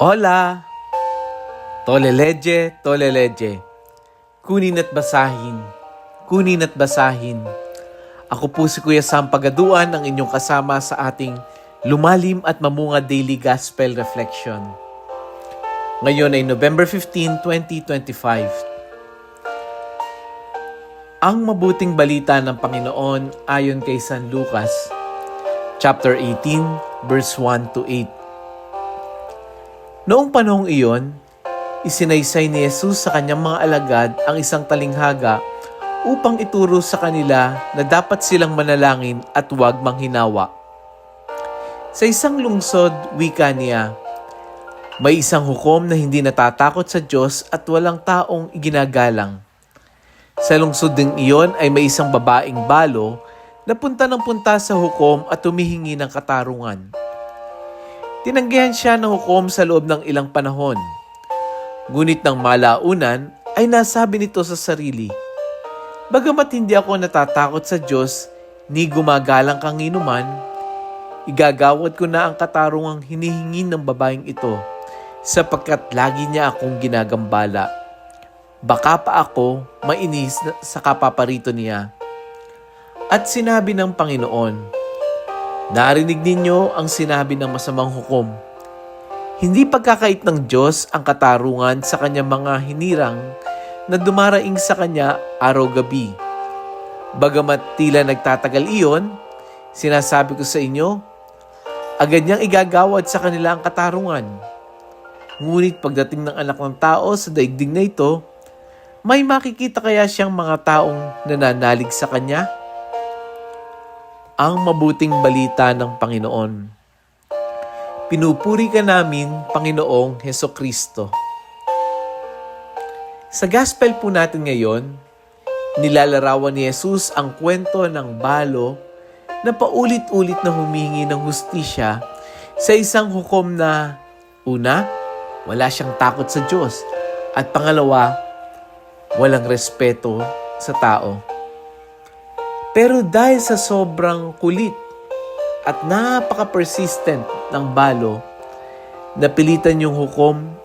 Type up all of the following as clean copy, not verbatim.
Hola! Toleleje, toleleje. Kunin at basahin. Kunin at basahin. Ako po si Kuya Sam Pagaduan, ang inyong kasama sa ating lumalim at mamunga Daily Gospel Reflection. Ngayon ay November 15, 2025. Ang mabuting balita ng Panginoon ayon kay San Lucas, chapter 18, verse 1 to 8. Noong panahong iyon, isinaysay ni Jesus sa kanyang mga alagad ang isang talinghaga upang ituro sa kanila na dapat silang manalangin at huwag manghinawa. Sa isang lungsod, wika niya, may isang hukom na hindi natatakot sa Diyos at walang taong iginagalang. Sa lungsod ding iyon ay may isang babaeng balo na punta ng punta sa hukom at humihingi ng katarungan. Tinanggihan siya ng hukom sa loob ng ilang panahon. Ngunit ng malaunan ay nasabi nito sa sarili, bagamat hindi ako natatakot sa Diyos, ni gumagalang kanginuman, igagawad ko na ang katarungang hinihingi ng babaeng ito, sapagkat lagi niya akong ginagambala. Baka pa ako mainis sa kapaparito niya. At sinabi ng Panginoon, narinig ninyo ang sinabi ng masamang hukom. Hindi pagkakait ng Diyos ang katarungan sa kanyang mga hinirang na dumaraing sa kanya araw-gabi. Bagamat tila nagtatagal iyon, sinasabi ko sa inyo, agad niyang igagawad sa kanila ang katarungan. Ngunit pagdating ng anak ng tao sa daigdig na ito, may makikita kaya siyang mga taong nananalig sa kanya? Ang mabuting balita ng Panginoon. Pinupuri ka namin, Panginoong Hesukristo. Sa gospel po natin ngayon, nilalarawan ni Jesus ang kwento ng balo na paulit-ulit na humingi ng hustisya sa isang hukom na una, wala siyang takot sa Diyos at pangalawa, walang respeto sa tao. Pero dahil sa sobrang kulit at napaka-persistent ng balo, napilitan yung hukom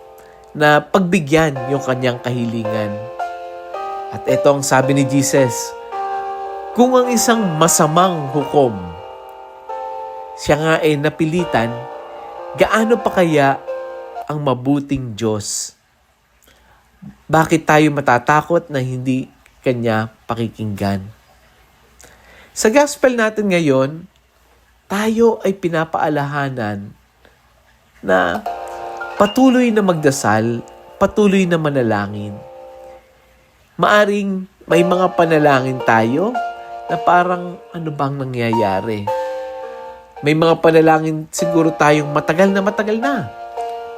na pagbigyan yung kanyang kahilingan. At ito ang sabi ni Jesus, kung ang isang masamang hukom, siya nga ay napilitan, gaano pa kaya ang mabuting Diyos? Bakit tayo matatakot na hindi kanya pakikinggan? Sa gospel natin ngayon, tayo ay pinapaalahanan na patuloy na magdasal, patuloy na manalangin. Maaring may mga panalangin tayo na parang ano bang nangyayari. May mga panalangin siguro tayong matagal na,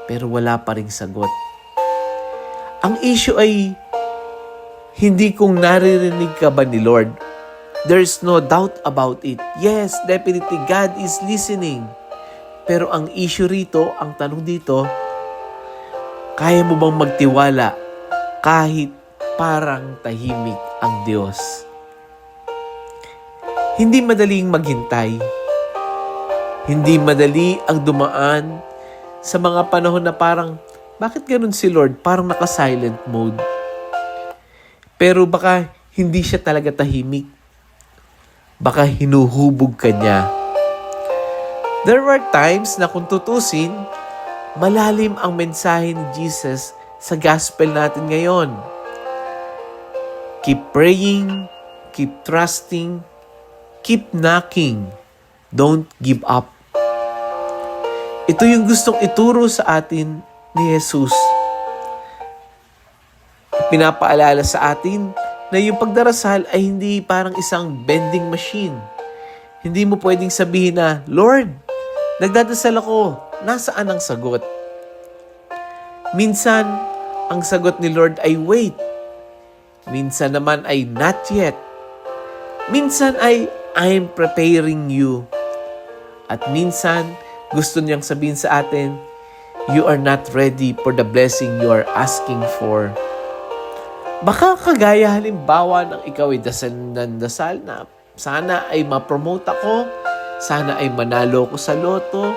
pero wala pa ring sagot. Ang issue ay hindi kung naririnig ka ba ni Lord. There's no doubt about it. Yes, definitely God is listening. Pero ang issue rito, ang tanong dito, kaya mo bang magtiwala kahit parang tahimik ang Diyos? Hindi madaling maghintay. Hindi madali ang dumaan sa mga panahon na parang, bakit ganun si Lord? Parang naka-silent mode. Pero baka hindi siya talaga tahimik. Baka hinuhubog ka niya. There were times na kung tutusin, malalim ang mensahe ni Jesus sa gospel natin ngayon. Keep praying, keep trusting, keep knocking. Don't give up. Ito yung gustong ituro sa atin ni Jesus. Pinapaalala sa atin na yung pagdarasal ay hindi parang isang vending machine. Hindi mo pwedeng sabihin na, Lord, nagdadasal ako, nasaan ang sagot? Minsan, ang sagot ni Lord ay wait. Minsan naman ay not yet. Minsan ay I'm preparing you. At minsan, gusto niyang sabihin sa atin, you are not ready for the blessing you are asking for. Baka kagaya halimbawa ng ikaw ay dasal ng dasal na sana ay ma-promote ako, sana ay manalo ko sa loto.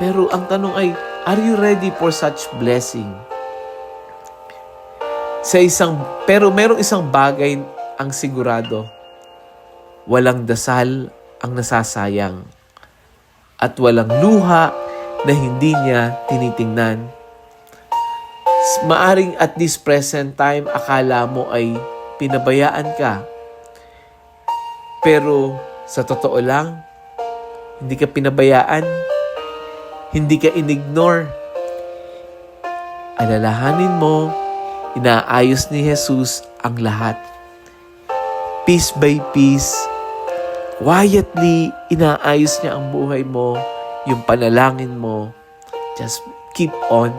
Pero ang tanong ay, Are you ready for such blessing? Pero merong isang bagay ang sigurado. Walang dasal ang nasasayang at walang luha na hindi niya tinitingnan. Maaring at this present time, akala mo ay pinabayaan ka. Pero sa totoo lang, hindi ka pinabayaan, hindi ka inignore. Alalahanin mo, inaayos ni Jesus ang lahat. Piece by piece, quietly, inaayos niya ang buhay mo, yung panalangin mo. Just keep on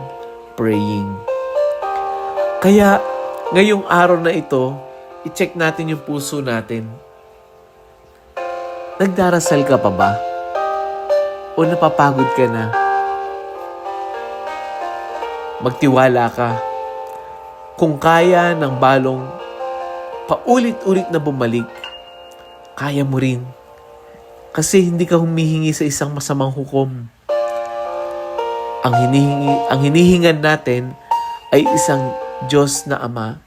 praying. Kaya, ngayong araw na ito, i-check natin yung puso natin. Nagdarasal ka pa ba? O napapagod ka na? Magtiwala ka. Kung kaya ng balong paulit-ulit na bumalik, kaya mo rin. Kasi hindi ka humihingi sa isang masamang hukom. Ang hinihingan natin ay isang Diyos na Ama,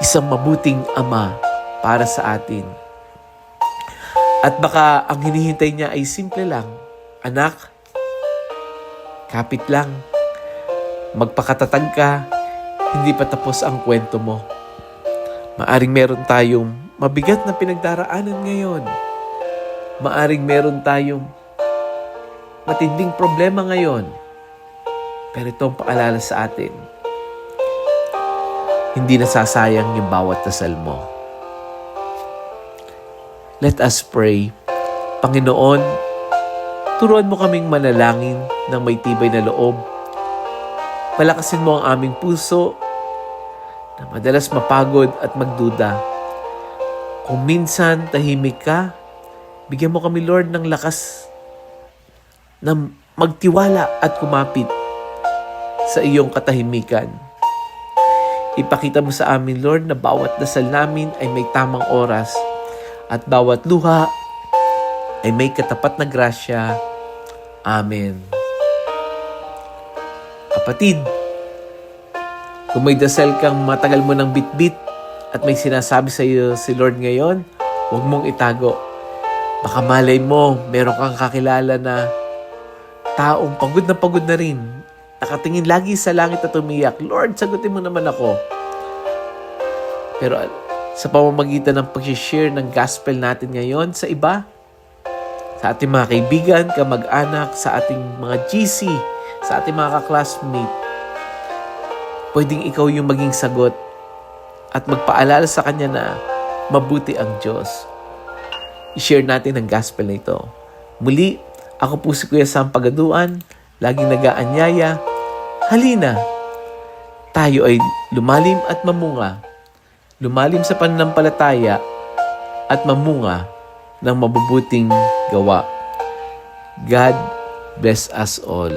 isang mabuting Ama para sa atin. At baka ang hinihintay niya ay simple lang. Anak, kapit lang. Magpakatatag ka, hindi pa tapos ang kwento mo. Maaring meron tayong mabigat na pinagdaraanan ngayon. Maaring meron tayong matinding problema ngayon. Pero ito ang paalala sa atin. Hindi nasasayang yung bawat dasal mo. Let us pray. Panginoon, turuan mo kaming manalangin ng may tibay na loob. Palakasin mo ang aming puso na madalas mapagod at magduda. Kung minsan tahimik ka, bigyan mo kami, Lord, ng lakas na magtiwala at kumapit sa iyong katahimikan. Ipakita mo sa amin, Lord, na bawat dasal namin ay may tamang oras at bawat luha ay may katapat na grasya. Amen. Kapatid, kung may dasal kang matagal mo ng bitbit at may sinasabi sa iyo si Lord ngayon, huwag mong itago. Baka malay mo, meron kang kakilala na taong pagod na rin. Nakatingin lagi sa langit at umiyak, Lord, sagutin mo naman ako. Pero sa pamamagitan ng pag-share ng gospel natin ngayon sa iba, sa ating mga kaibigan, kamag-anak, sa ating mga GC, sa ating mga ka-classmate, pwedeng ikaw yung maging sagot at magpaalala sa kanya na mabuti ang Diyos. I-share natin ang gospel na ito. Muli, ako po si Kuya Sam Pagaduan, laging nag-aanyaya. Halina, tayo ay lumalim at mamunga. Lumalim sa pananampalataya at mamunga ng mabubuting gawa. God bless us all.